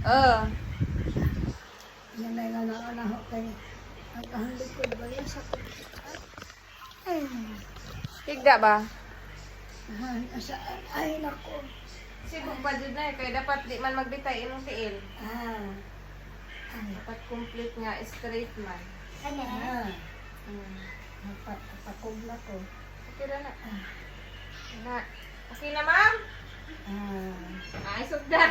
Oh. Yan ay nga na kay ang likod ba yan sa ay, Tigda ba? asa, ay nako. Sibog pa dyan na kaya dapat di man magbitay imong tiil. Ay, Dapat complete nga, straight man. napakog na ko. Okay na na. Na. Okay na, ma'am? Ah, Ay, sugdan.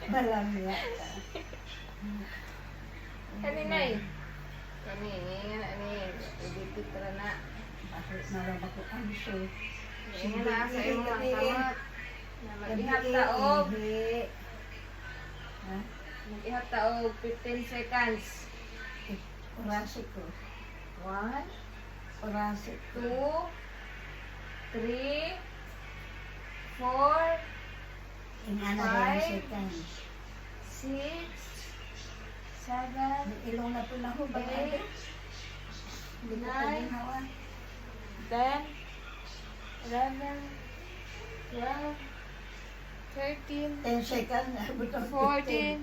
balang ya. Kanina eh. Kanina, ani. Edit ra na. Bakit naraba ko ang show? Ngayon na, sa imo ang kamot. Na mag-ihap taog. Ha? Mag-ihap taog 15 seconds. Orasi ko. 1, Orasi ko. 2, 3, 4, Ingana Five. rin second. 6, 7, Ilong na po na ho. Baka Eight. hindi ko Nine. pwedeng hawan. 10, 11, 12, 13, 10 seconds. Butang 14,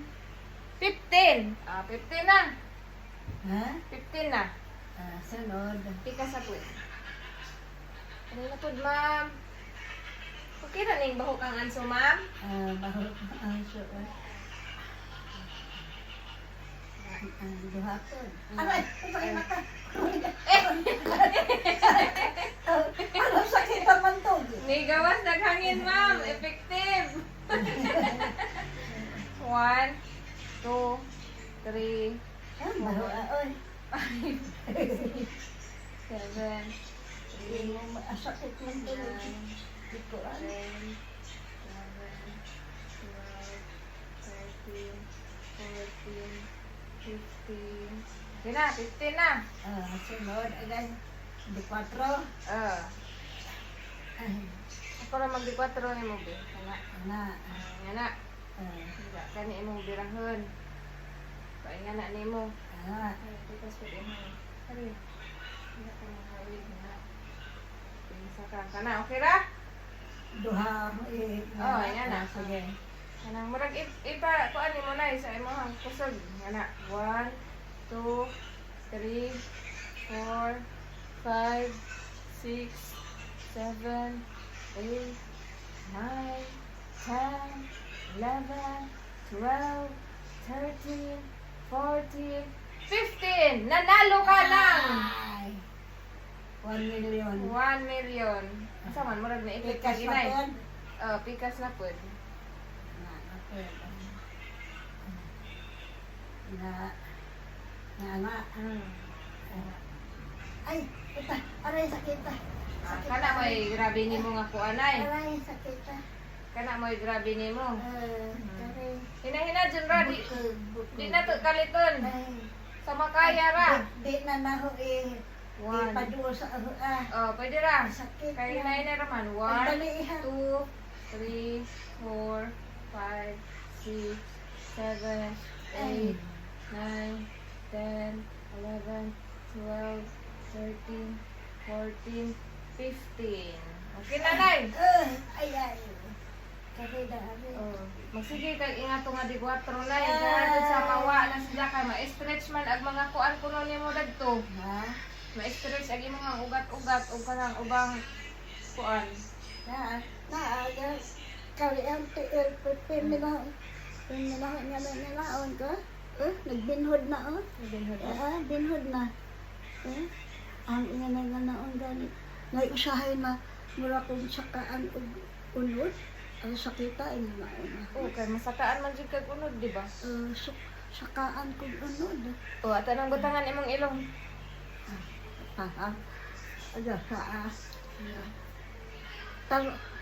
15. 15 na. Ha? 15 na. Sunod. Pika sa puwet. Ano na po, ma'am? Okay na ning baho kang anso, ma'am? Bahot ang suot. Duhapon. Aray! Ang mata! Ano sakit naman to? May gawas naghangin, ma'am. Effective. 1, 2, 3, Baho aoy. 5, 7, 8, Sakit man to. 9, Di ko 10, 11, ano. 12, 13, 14, 15. Okay na, 15 na. Sunod. Agay. Di 4. Ako na magdi-4 ni mo, be. Kana. Ana. Nga na. Hindi ka ni imong birahon. Kaya nga na ni mo. Ay, tikas ko din mo. Hari. Hindi ka nang hawig nga. Pinsa ka. Kana, okay ra? Duha. Oh, ayan na. Sige. Kanang murag ipa kuan ni mo na sa imong kusog. Nga na. 1, 2, 3, 4, 5, 6, 7, 8, 9, 10, 11, 12, 13, 14, 15! Nanalo ka ng Ay. 1 million. 1 million. Asa man, murag na ipit ka Pikas ginay. na Pikas na po. na ay kita aray sakit Kana mo'y grabe ni mo nga kuanay. aray sakit Kana mo'y grabe ni mo. aray Hina-hina dyan ra. Di na to kaliton. Sa makaya ra. di na naho 1. paduo sa Pwede ra. sakit Kaya na raman. 1, 2, 3, 4, 5, 6, 7, 8, 9, 10, 11, 12, 13, 14, 15. Okay na, Nay? ay ay kaya dari Magsige kag ingato nga di 4, Nay. Kaya sa mawa na sila kay ma-stretch man ag mga kuan kuno nimo dagto. ha Ma-stretch ag imong ugat-ugat ug kanang ubang kuan. na aga kali ang piminaw nga nalaon ko nagbinhod na binhod na ang nga naon gani ngay usahay na mura kong sakaan og unod ang sakita ina naon na Kay masakaan man jud kag unod, di ba? sakaan kog unod Ato nang butangan imong ilong. ha aga sa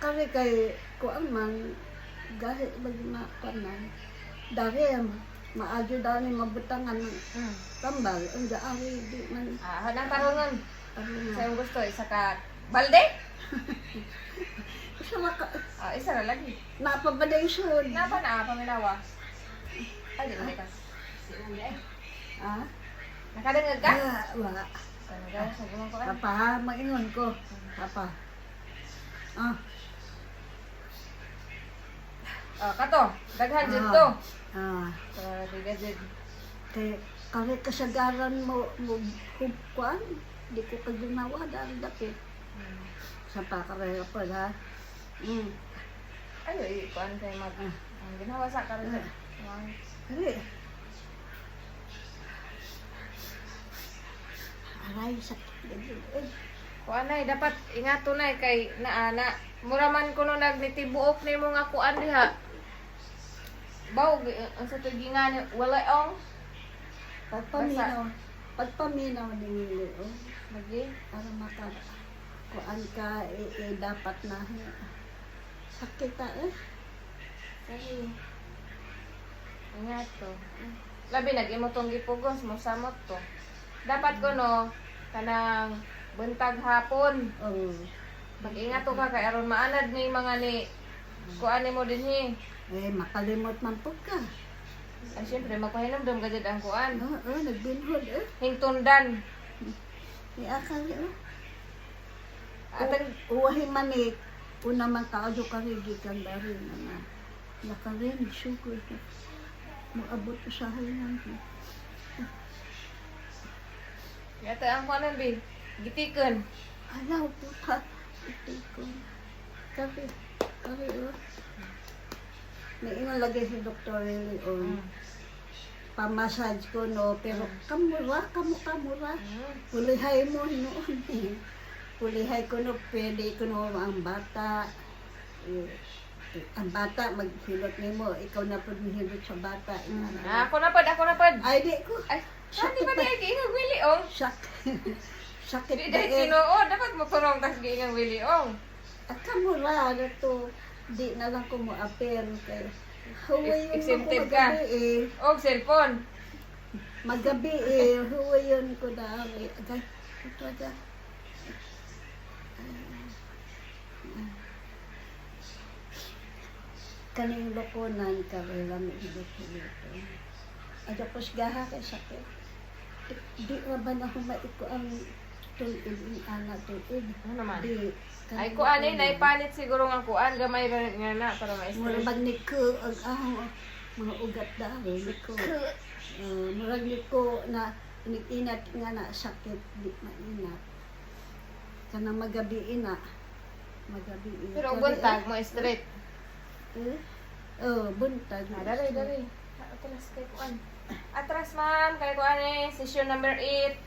kami kay kuan man gahi bag na kanan dari maadyo daw ni mabutangan ng tambal ang ari di man Hanang tarungon. ano Sa na imong gusto isa ka balde? isa maka Isa ra lagi. napabaday sud Napa na paminawa? Ay, di ba ka? Nakadangag ka? wala Kaya sa gumang ko papa ha maingon ko papa Kato, daghan dyan to. Ah, Daghan dyan. kay kami kasagaran mo hubkuan, di ko kaginawa dahil dapit. Sa pakarera pa ha. Ano, ikuan kayo mag... Ang ginawa sa karon dyan. Kali. Aray, sakit ganyan. Kuan na, dapat ingato na kay naana. Muraman ko no nagnitibuok ni mo nga kuan diha. Baw, ang sa tugingan, wala ong. Pagpaminaw din nila, Lagi. para maka kuan ka, dapat na sakit Sige. Ingato. Labi, nag-imo tong gipugos, mosamot to. Dapat ko no, kanang buntag hapon. Mag-ingat ka kay aron maanad ni mga ni kuan mo dinhi. Makalimot man po ka. Ay syempre magpahinumdum ka jud ang kuan. Nagbinhod Hingtundan. Akali Atang uwahin manik, una man kaadyo ka rin, gikan darin na nakarin, sugod. Maabot usahay lang. yata ang kuanan bi. Gitikon. Alaw, puta. Ito ko. Kapi. May inalagay si Dr. Leon. Pamassage ko, no? Pero kamura. Pulihay mo noon. Pulihay ko, no? Pwede ko, no? Ang bata. Ang bata, maghilot ni mo. Ikaw na po mahilot sa bata. Ako na pod. Ay, di ko. Ay, saan di ba di giingang Willie ong? Sakit Di dahil Ginoo, dapat magturong tas giingang Willie ong. At kamura na to, di na lang ko mo-appear kay huway yun Exempted ko ka. magabi Og cellphone. Magabi huway yun ko dami. Agay, ito aga. Kaning lokonan ka rin lang hilot-hilot. Adya po sigaha kay sakit. Di ra ba na humaiko ang tulid, anak tulid. Ano naman? Di. Ay kuan eh, naipalit siguro nga kuan gamay ra nga na para Mura ma-stress. magniko ang mga ugat dahil niko. Murag niko na inat nga na sakit di mainat. Kana magabi na. Magabi. Pero buntag mo straight. Buntag. Dari. Atras kay kuan. Atras ma'am, kay kuan eh, session number 8.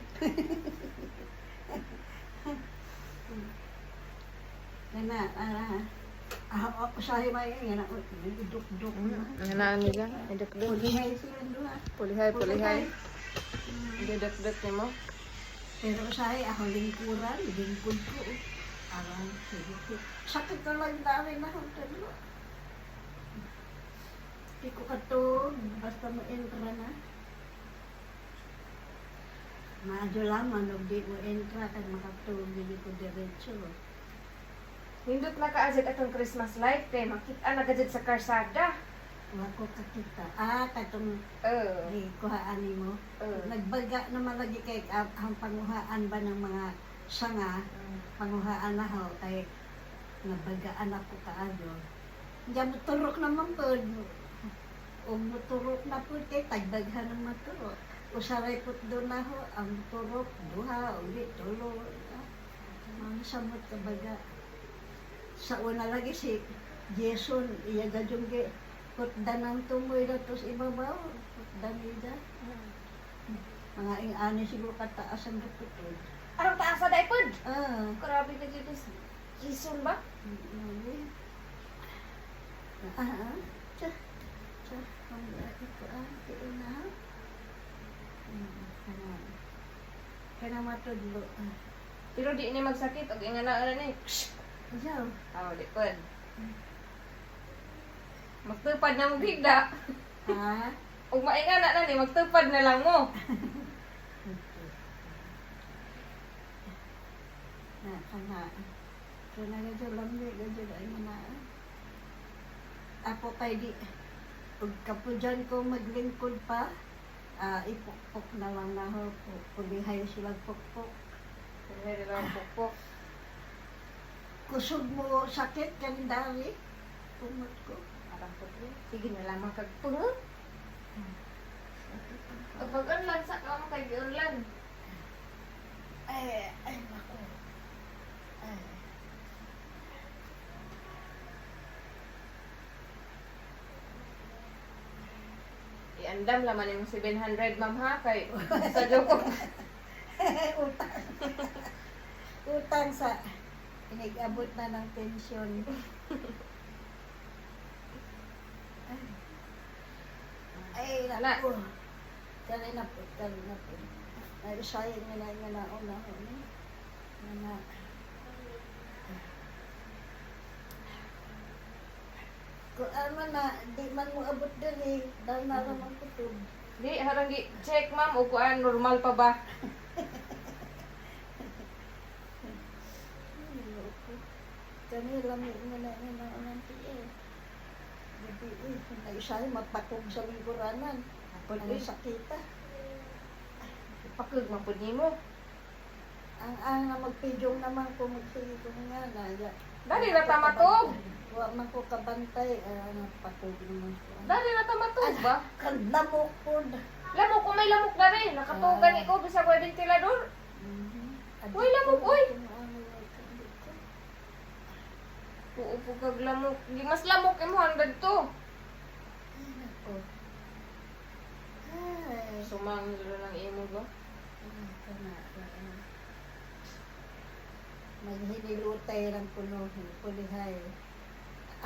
Kana ako sahi may nga na iduk-duk na. Ana amiga, iduk-duk. Pulihay sila duha. Pulihay. Iduk-duk nimo. Pero sahi ako lingkuran, lingkod ko. Alam, sakit ko lang dami na akong tulo. Di ko katog, basta mo-entra na. Madyo lamang, di mo entra, kag makatog, hindi ko diretso. Nindot na kaagad atong Christmas light kay makita na gajud sa karsada. Wala ko kakita. Katong di kuhaan mo. Nagbaga naman lagi kay ang panguhaan ba ng mga sanga, panguhaan na ho, kay nabagaan ako kaado. Diyan turok naman po. O muturok na po kay tagdaghan ng maturok. Usaray po doon na ho, ang turok, duha, ulit, tulo. Mga samot kabaga. Sa una lagi si Jason, iya gadyong putdan ng tumoy na tos ibabaw. Putdan ida. Mga ing-ani siguro kataas ang dututod. Arang taas sa daipod. Grabe ka dito si Jason ba? Tsa. Ang laki ko tiin na ha. Kaya matudlo. Pero di ni magsakit og ingana ni. Ayaw. Di pod. Magtupad na mo bigda. Ug maingana na ni magtupad na lang mo. Kana. Kana gadyo lambi gadyo ay mana. Apo kay di ug kapudyan ko maglingkod pa. Ipukpok na lang na ho. Pulihay sila pukpok. Pulihay lang pukpok. Kusog mo sakit kan dari. Pumot ko. Arang putli. Sige na lamang kagpungo. Kapag unlan, sa ka mo kay unlan. Ay, naku. Ay. Iandam laman yung 700, ma'am ha, kay sa Joko. Utang. Utang sa inigabot na ng pensyon. Ay, naku. Kali na po. Ay, sayang nga na una-una. Nga. Kung ano na, di man mo abot din eh. Dahil naramang kutub. Di, harang check ma'am, o kuan, normal pa ba? Kami lamig nga na unang tiyo. Gabi eh, naisahin magpatog sa lingkuranan. Apod Ano eh, sakita. pakag man pud nimo. Ang na magpidyong naman ko magpigong nga na. Dali na tamatog. Wa man ko kabantay, patog naman ko. Dali na tamatog ba? Kandamok po. Lamok ko may lamok na rin. Nakatugan ko bisa ko ventilador. Uy, lamok, uy! Uupo kag lamok. Di mas lamok imo handad to. Ay, Sumangilo ng imo ba? maghinilutay lang puno, pulihay.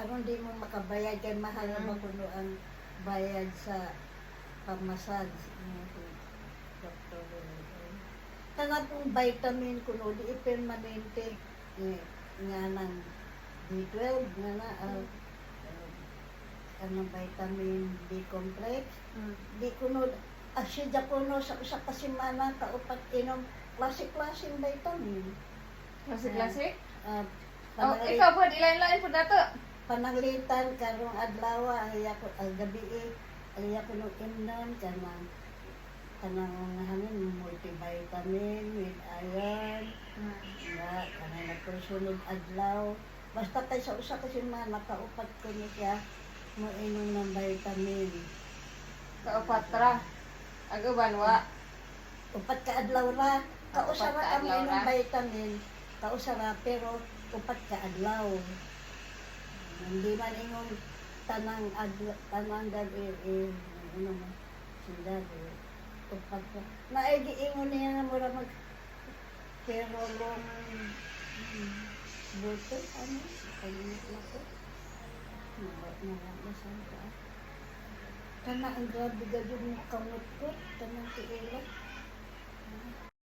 Ano di mo makabayad kay mahal na makuno ang bayad sa pamassage. Doktor. Tangat pong vitamin kuno di permanente nga ng B12 nga na anong vitamin B complex. Di kuno asya kuno sa usa ka semana kaupat inom klase-klaseng vitamin. Klase-klase? Uh, Oh, ikaw po, ilain-lain po dato. pananglitan karong adlaw ay ako gabi ay ako no imnon kanang hangin multivitamin with iron nga kanang nagsunod adlaw basta kay sa usa ka semana kaupat ko niya mo inom ng vitamin Kaupat ra. Agaban wa. upat ka adlaw ra Upat kausara ka ka mo adlaw inom ra. vitamin kausara pero upat ka adlaw hindi man ingon tanang adlaw tanang gabi ano mo sila upat ka naigi ingon niya na mura mag pero long buto ano ayun na ko nasan ka kana ang grabe gadyo mo kamot ko tanang tiila